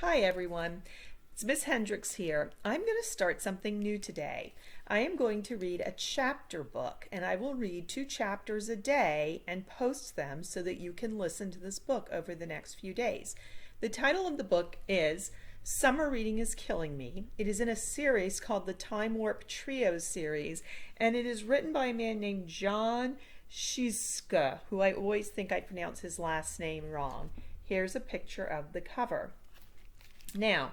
Hi everyone, it's Miss Hendrix here. I'm going to start something new today. I am going to read a chapter book, and I will read 2 chapters a day and post them so that you can listen to this book over the next few days. The title of the book is Summer Reading is Killing Me. It is in a series called the Time Warp Trio series, and it is written by a man named Jon Scieszka, who I always think I pronounce his last name wrong. Here's a picture of the cover. Now,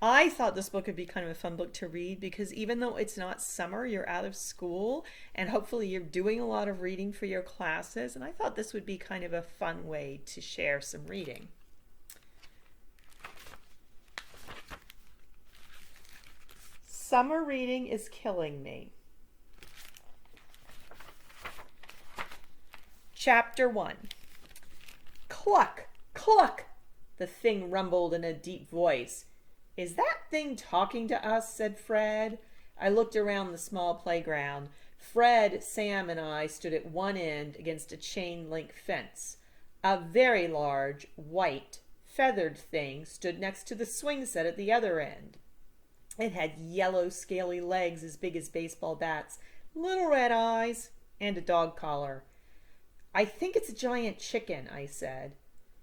I thought this book would be kind of a fun book to read because even though it's not summer, you're out of school and hopefully you're doing a lot of reading for your classes, and I thought this would be kind of a fun way to share some reading. Summer reading is killing me. Chapter 1. Cluck, cluck, the thing rumbled in a deep voice. Is that thing talking to us? Said Fred. I looked around the small playground. Fred, Sam, and I stood at one end against a chain-link fence. A very large, white, feathered thing stood next to the swing set at the other end. It had yellow, scaly legs as big as baseball bats, little red eyes, and a dog collar. I think it's a giant chicken, I said.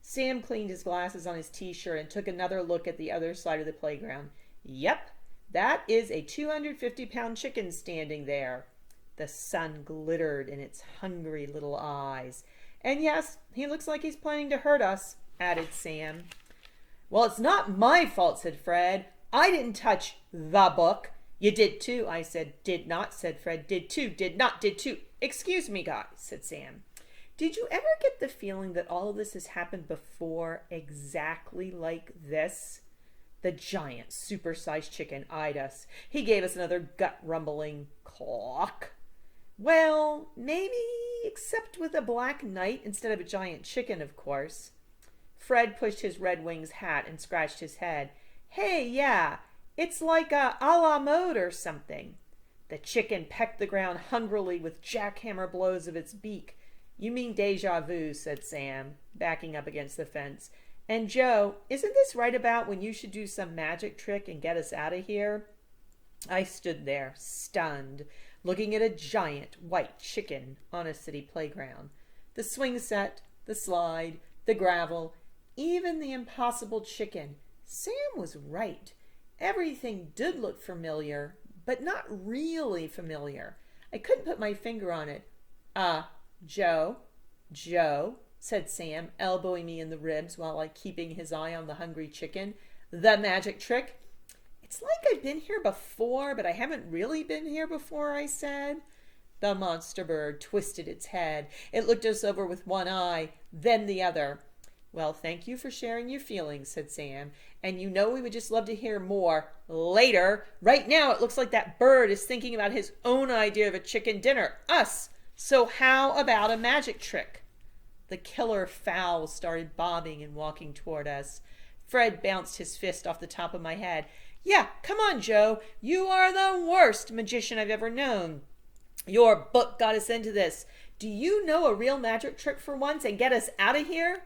Sam cleaned his glasses on his t-shirt and took another look at the other side of the playground. Yep, that is a 250-pound chicken standing there. The sun glittered in its hungry little eyes. And yes, he looks like he's planning to hurt us, added Sam. Well, it's not my fault, said Fred. I didn't touch the book. You did too, I said. Did not, said Fred. Did too, did not, did too. Excuse me, guys, said Sam. Did you ever get the feeling that all of this has happened before exactly like this? The giant, supersized chicken eyed us. He gave us another gut-rumbling cluck. Well, maybe, except with a black knight instead of a giant chicken, of course. Fred pushed his Red Wings hat and scratched his head. Hey, yeah, it's like a la mode or something. The chicken pecked the ground hungrily with jackhammer blows of its beak. You mean deja vu, said Sam, backing up against the fence. And Joe, isn't this right about when you should do some magic trick and get us out of here? I stood there, stunned, looking at a giant white chicken on a city playground. The swing set, the slide, the gravel, even the impossible chicken. Sam was right. Everything did look familiar, but not really familiar. I couldn't put my finger on it. Joe, said Sam, elbowing me in the ribs while keeping his eye on the hungry chicken. The magic trick? It's like I've been here before, but I haven't really been here before, I said. The monster bird twisted its head. It looked us over with one eye, then the other. Well, thank you for sharing your feelings, said Sam. And you know we would just love to hear more later. Right now it looks like that bird is thinking about his own idea of a chicken dinner. Us. So how about a magic trick? The killer fowl started bobbing and walking toward us. Fred bounced his fist off the top of my head. Yeah, come on, Joe. You are the worst magician I've ever known. Your book got us into this. Do you know a real magic trick for once and get us out of here?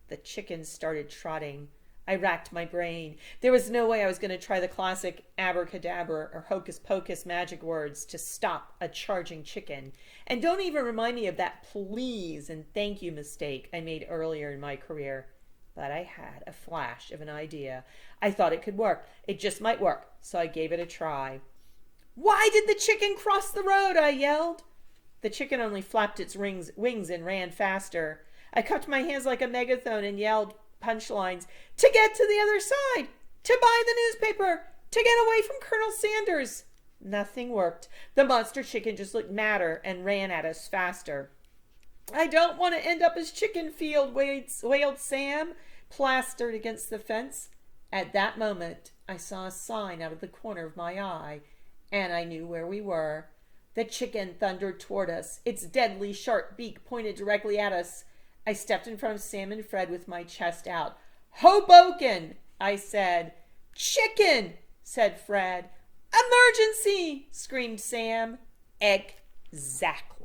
The chicken started trotting. I racked my brain. There was no way I was going to try the classic abracadabra or hocus pocus magic words to stop a charging chicken. And don't even remind me of that please and thank you mistake I made earlier in my career. But I had a flash of an idea. I thought it could work. It just might work. So I gave it a try. Why did the chicken cross the road? I yelled. The chicken only flapped its wings and ran faster. I cupped my hands like a megaphone and yelled punchlines. To get to the other side, to buy the newspaper, to get away from Colonel Sanders. Nothing worked. The monster chicken just looked madder and ran at us faster. I don't want to end up as Chickenfield, wailed Sam, plastered against the fence. At that moment, I saw a sign out of the corner of my eye, and I knew where we were. The chicken thundered toward us, its deadly sharp beak pointed directly at us. I stepped in front of Sam and Fred with my chest out. Hoboken, I said. Chicken, said Fred. Emergency, screamed Sam. Exactly.